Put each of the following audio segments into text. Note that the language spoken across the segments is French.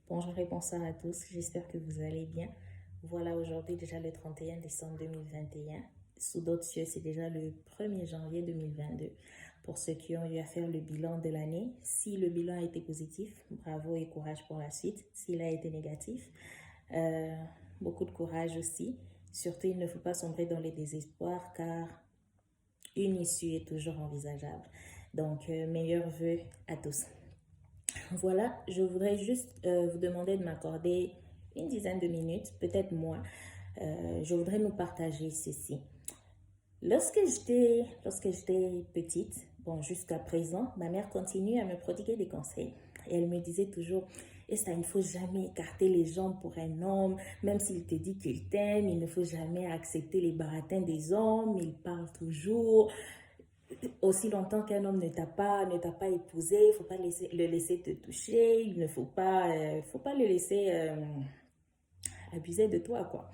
Bonjour et bonsoir à tous, j'espère que vous allez bien. Voilà aujourd'hui déjà le 31 décembre 2021. Sous d'autres cieux, c'est déjà le 1er janvier 2022. Pour ceux qui ont eu à faire le bilan de l'année, si le bilan a été positif, bravo et courage pour la suite. S'il a été négatif, euh, beaucoup de courage aussi. Surtout, il ne faut pas sombrer dans les désespoirs car une issue est toujours envisageable. Donc, meilleurs vœux à tous. Voilà, je voudrais juste vous demander de m'accorder une dizaine de minutes, peut-être moins. Je voudrais nous partager ceci. Lorsque j'étais petite, bon, jusqu'à présent, ma mère continue à me prodiguer des conseils. Et elle me disait toujours, et ça, il ne faut jamais écarter les gens pour un homme, même s'il te dit qu'il t'aime, il ne faut jamais accepter les baratins des hommes, il parle toujours. Aussi longtemps qu'un homme ne t'a pas épousé, il ne faut pas le laisser te toucher, il ne faut pas le laisser abuser de toi, quoi.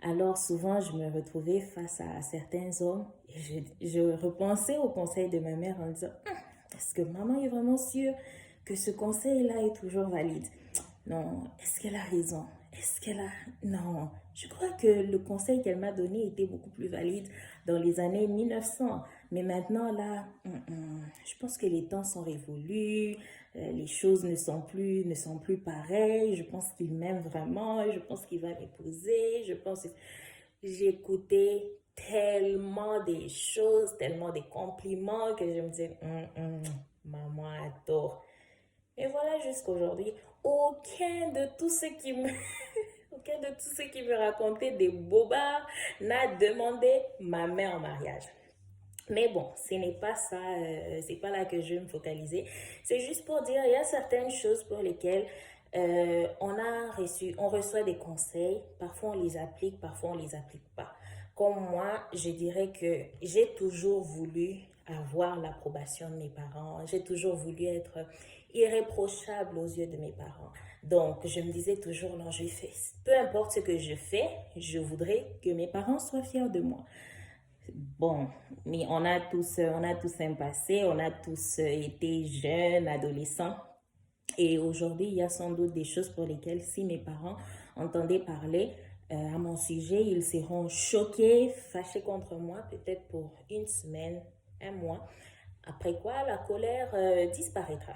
Alors souvent, je me retrouvais face à certains hommes et je repensais au conseil de ma mère en disant, est-ce que maman est vraiment sûre que ce conseil-là est toujours valide? Non, est-ce qu'elle a raison? Est-ce qu'elle a... Non, je crois que le conseil qu'elle m'a donné était beaucoup plus valide dans les années 1900. Mais maintenant, là, je pense que les temps sont révolus, les choses ne sont plus pareilles. Je pense qu'il m'aime vraiment, je pense qu'il va m'épouser, je pense... J'ai écouté tellement des choses, tellement des compliments que je me disais, maman a tort. Et voilà jusqu'aujourd'hui, aucun de tous ceux qui me, aucun de tous ceux qui me racontaient des bobards n'a demandé ma main en mariage. Mais bon, ce n'est pas ça, c'est pas là que je vais me focaliser. C'est juste pour dire, il y a certaines choses pour lesquelles on reçoit des conseils. Parfois on les applique, parfois on les applique pas. Comme moi, je dirais que j'ai toujours voulu avoir l'approbation de mes parents. J'ai toujours voulu être irréprochable aux yeux de mes parents. Donc, je me disais toujours, non, peu importe ce que je fais, je voudrais que mes parents soient fiers de moi. Bon, mais on a tous un passé, on a tous été jeunes, adolescents. Et aujourd'hui, il y a sans doute des choses pour lesquelles, si mes parents entendaient parler à mon sujet, ils seront choqués, fâchés contre moi, peut-être pour une semaine, un mois. Après quoi, la colère disparaîtra.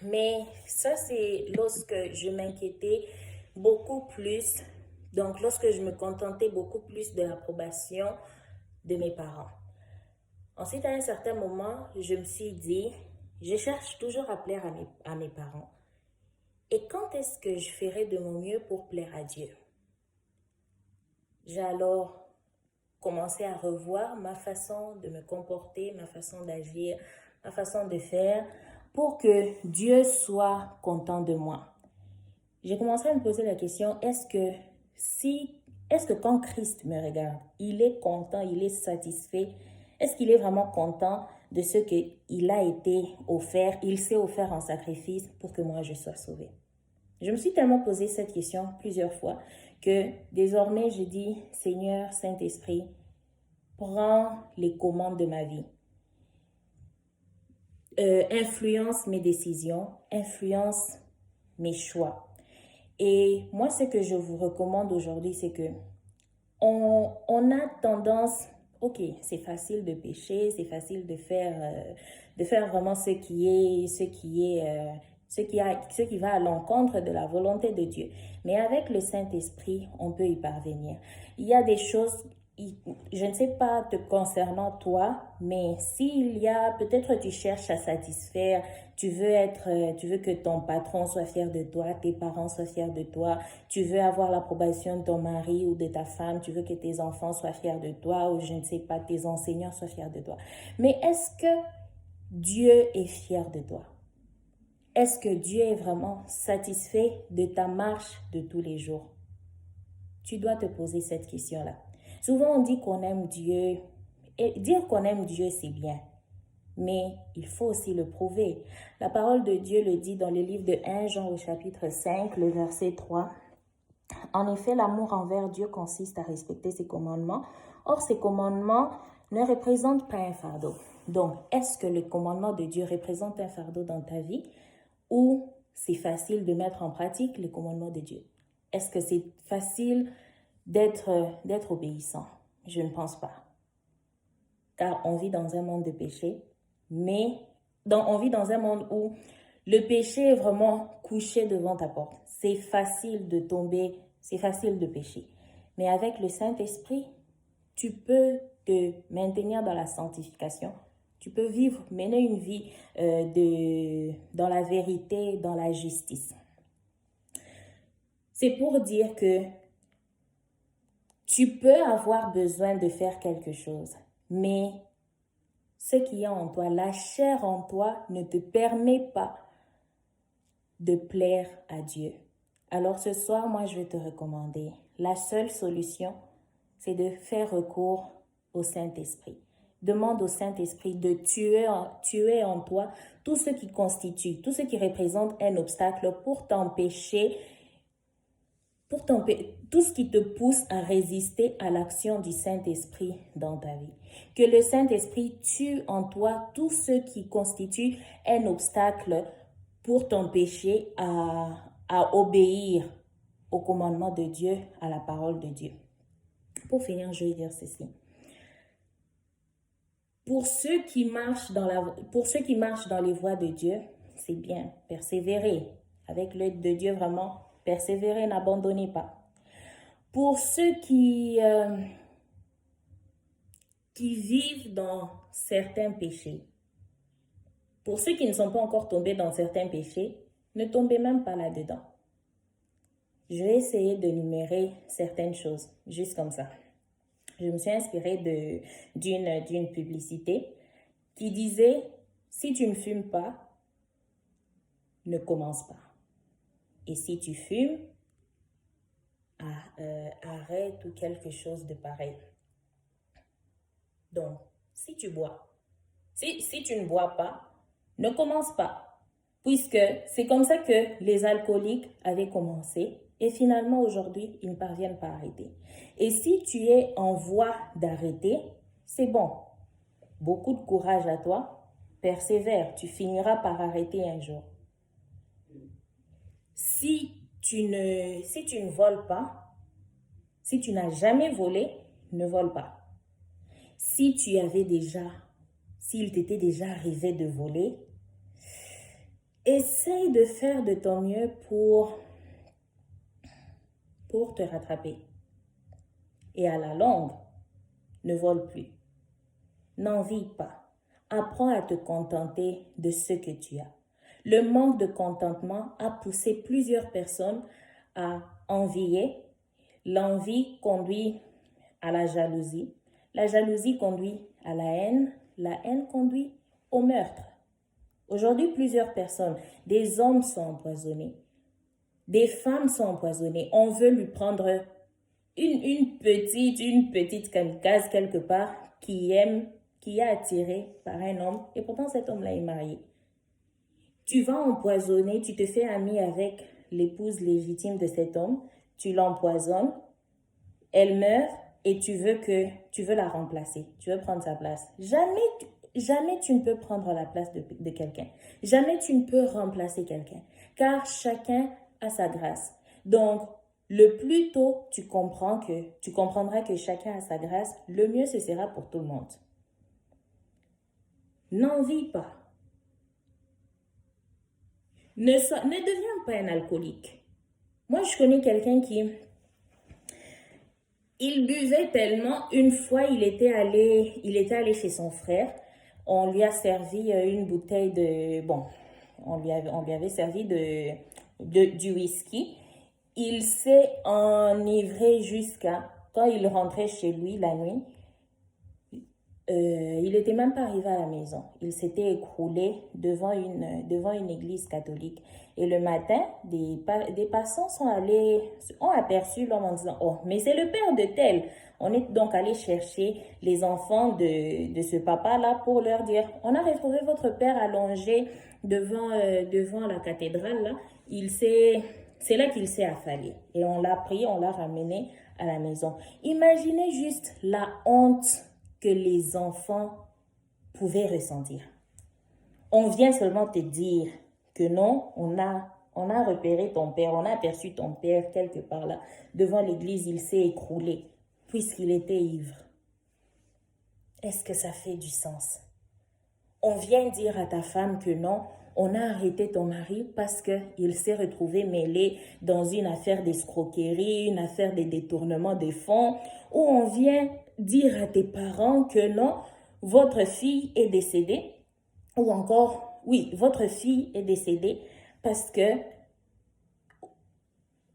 Mais ça, c'est lorsque je m'inquiétais beaucoup plus, donc lorsque je me contentais beaucoup plus de l'approbation de mes parents. Ensuite, à un certain moment, je me suis dit, je cherche toujours à plaire à mes parents. Et quand est-ce que je ferai de mon mieux pour plaire à Dieu? J'ai alors commencé à revoir ma façon de me comporter, ma façon d'agir, ma façon de faire pour que Dieu soit content de moi. J'ai commencé à me poser la question, est-ce que quand Christ me regarde, il est content, il est satisfait? Est-ce qu'il est vraiment content de ce qu'il a été offert, il s'est offert en sacrifice pour que moi je sois sauvée? Je me suis tellement posé cette question plusieurs fois que désormais je dis, Seigneur, Saint-Esprit, prends les commandes de ma vie. Influence mes décisions, influence mes choix. Et moi, ce que je vous recommande aujourd'hui, c'est que on a tendance, ok, c'est facile de pécher, c'est facile de faire vraiment ce qui va à l'encontre de la volonté de Dieu. Mais avec le Saint-Esprit, on peut y parvenir. Il y a des choses, je ne sais pas te concernant toi, mais s'il y a, peut-être tu cherches à satisfaire, tu veux que ton patron soit fier de toi, tes parents soient fiers de toi, tu veux avoir l'approbation de ton mari ou de ta femme, tu veux que tes enfants soient fiers de toi, ou je ne sais pas, tes enseignants soient fiers de toi. Mais est-ce que Dieu est fier de toi? Est-ce que Dieu est vraiment satisfait de ta marche de tous les jours? Tu dois te poser cette question-là. Souvent, on dit qu'on aime Dieu. Et dire qu'on aime Dieu, c'est bien. Mais il faut aussi le prouver. La parole de Dieu le dit dans le livre de 1 Jean au chapitre 5, le verset 3. En effet, l'amour envers Dieu consiste à respecter ses commandements. Or, ces commandements ne représentent pas un fardeau. Donc, est-ce que le commandement de Dieu représente un fardeau dans ta vie ou c'est facile de mettre en pratique les commandements de Dieu? Est-ce que c'est facile d'être obéissant? Je ne pense pas. Car on vit dans un monde de péché, mais on vit dans un monde où le péché est vraiment couché devant ta porte. C'est facile de tomber, c'est facile de pécher. Mais avec le Saint-Esprit, tu peux te maintenir dans la sanctification. Tu peux mener une vie dans la vérité, dans la justice. C'est pour dire que tu peux avoir besoin de faire quelque chose, mais ce qui est en toi, la chair en toi, ne te permet pas de plaire à Dieu. Alors ce soir, moi, je vais te recommander, la seule solution, c'est de faire recours au Saint-Esprit. Demande au Saint-Esprit de tuer en toi tout ce qui constitue, tout ce qui représente un obstacle pour t'empêcher, tout ce qui te pousse à résister à l'action du Saint-Esprit dans ta vie. Que le Saint-Esprit tue en toi tout ce qui constitue un obstacle pour t'empêcher à obéir au commandement de Dieu, à la parole de Dieu. Pour finir, je vais dire ceci. Pour ceux qui marchent dans les voies de Dieu, c'est bien, persévérer. Avec l'aide de Dieu, vraiment, persévérer, n'abandonnez pas. Pour ceux qui vivent dans certains péchés, pour ceux qui ne sont pas encore tombés dans certains péchés, ne tombez même pas là-dedans. Je vais essayer de numérer certaines choses, juste comme ça. Je me suis inspirée d'une publicité qui disait « Si tu ne fumes pas, ne commence pas. Et si tu fumes, arrête ou quelque chose de pareil. » Donc, si tu bois, si tu ne bois pas, ne commence pas. Puisque c'est comme ça que les alcooliques avaient commencé. Et finalement, aujourd'hui, ils ne parviennent pas à arrêter. Et si tu es en voie d'arrêter, c'est bon. Beaucoup de courage à toi. Persévère, tu finiras par arrêter un jour. Si tu ne voles pas, si tu n'as jamais volé, ne vole pas. S'il t'était déjà arrivé de voler, essaye de faire de ton mieux pour te rattraper. Et à la longue, ne vole plus. N'envie pas. Apprends à te contenter de ce que tu as. Le manque de contentement a poussé plusieurs personnes à envier. L'envie conduit à la jalousie. La jalousie conduit à la haine. La haine conduit au meurtre. Aujourd'hui, plusieurs personnes, des hommes sont empoisonnés. Des femmes sont empoisonnées. On veut lui prendre une petite kamikaze quelque part qui est attirée par un homme. Et pourtant, cet homme-là est marié. Tu vas empoisonner, tu te fais ami avec l'épouse légitime de cet homme. Tu l'empoisonnes. Elle meurt et tu veux la remplacer. Tu veux prendre sa place. Jamais tu ne peux prendre la place de quelqu'un. Jamais tu ne peux remplacer quelqu'un. Car chacun a sa grâce. Donc, le plus tôt tu comprendras que chacun a sa grâce, le mieux ce sera pour tout le monde. N'envie pas. Ne deviens pas un alcoolique. Moi, je connais quelqu'un il buvait tellement, une fois, il était allé chez son frère. On lui a servi une bouteille on lui avait servi du whisky. Il s'est enivré jusqu'à, quand il rentrait chez lui la nuit, il n'était même pas arrivé à la maison. Il s'était écroulé devant une église catholique. Et le matin, des passants ont aperçu l'homme en disant « Oh, mais c'est le père de tel !» On est donc allé chercher les enfants de ce papa-là pour leur dire « On a retrouvé votre père allongé devant la cathédrale. Là. C'est là qu'il s'est affalé. » Et on l'a pris, on l'a ramené à la maison. Imaginez juste la honte que les enfants pouvaient ressentir. On vient seulement te dire que non, on On a repéré ton père, on a aperçu ton père quelque part là. Devant l'église, il s'est écroulé puisqu'il était ivre. Est-ce que ça fait du sens? On vient dire à ta femme que non, on a arrêté ton mari parce qu'il s'est retrouvé mêlé dans une affaire d'escroquerie, une affaire de détournement de fonds, ou on vient dire à tes parents que non, votre fille est décédée, ou encore, oui, votre fille est décédée parce que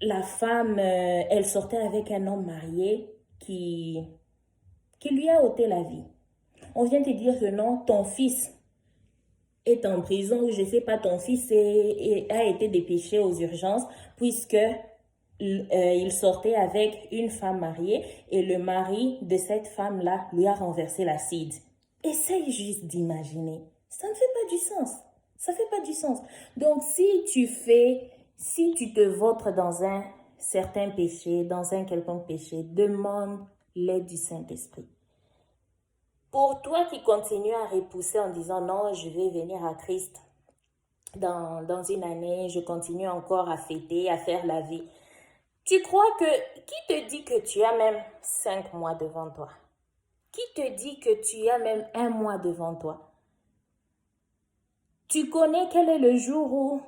la femme, elle sortait avec un homme marié qui lui a ôté la vie. On vient te dire que non, ton fils est en prison, ou je ne sais pas, ton fils a été dépêché aux urgences puisque il sortait avec une femme mariée et le mari de cette femme-là lui a renversé l'acide. Essaye juste d'imaginer. Ça ne fait pas du sens. Ça ne fait pas du sens. Donc, si tu te vautres dans un certain péché, dans un quelconque péché, demande l'aide du Saint-Esprit. Pour toi qui continues à repousser en disant non, je vais venir à Christ dans une année, je continue encore à fêter, à faire la vie. Tu crois que, qui te dit que tu as même 5 mois devant toi? Qui te dit que tu as même 1 mois devant toi? Tu connais quel est le jour où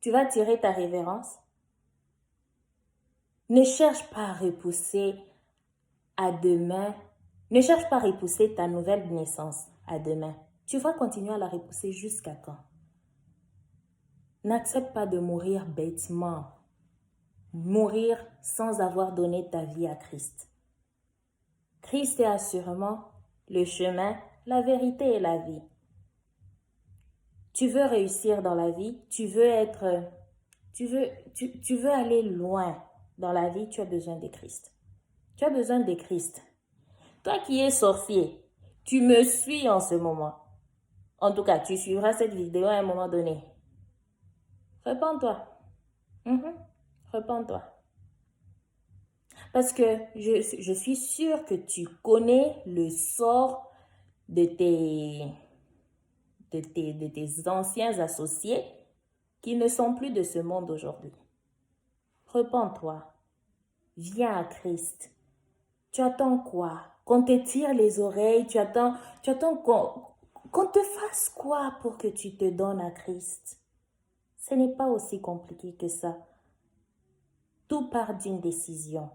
tu vas tirer ta révérence? Ne cherche pas à repousser à demain. Ne cherche pas à repousser ta nouvelle naissance à demain. Tu vas continuer à la repousser jusqu'à quand? N'accepte pas de mourir bêtement. Mourir sans avoir donné ta vie à Christ. Christ est assurément le chemin, la vérité et la vie. Tu veux réussir dans la vie, tu veux aller loin dans la vie, tu as besoin de Christ. Tu as besoin de Christ. Toi qui es sorcier, tu me suis en ce moment. En tout cas, tu suivras cette vidéo à un moment donné. Repends-toi. Repends-toi. Parce que je suis sûre que tu connais le sort de tes anciens associés qui ne sont plus de ce monde aujourd'hui. Repends-toi. Viens à Christ. Tu attends quoi? Qu'on te tire les oreilles? Tu attends qu'on te fasse quoi pour que tu te donnes à Christ? Ce n'est pas aussi compliqué que ça. Tout part d'une décision.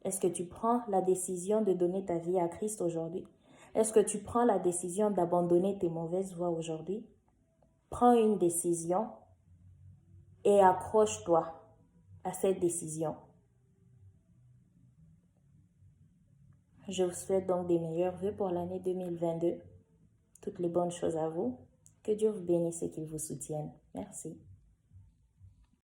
Est-ce que tu prends la décision de donner ta vie à Christ aujourd'hui? Est-ce que tu prends la décision d'abandonner tes mauvaises voies aujourd'hui? Prends une décision et accroche-toi à cette décision. Je vous souhaite donc des meilleurs vœux pour l'année 2022. Toutes les bonnes choses à vous. Que Dieu vous bénisse et qu'il vous soutienne. Merci.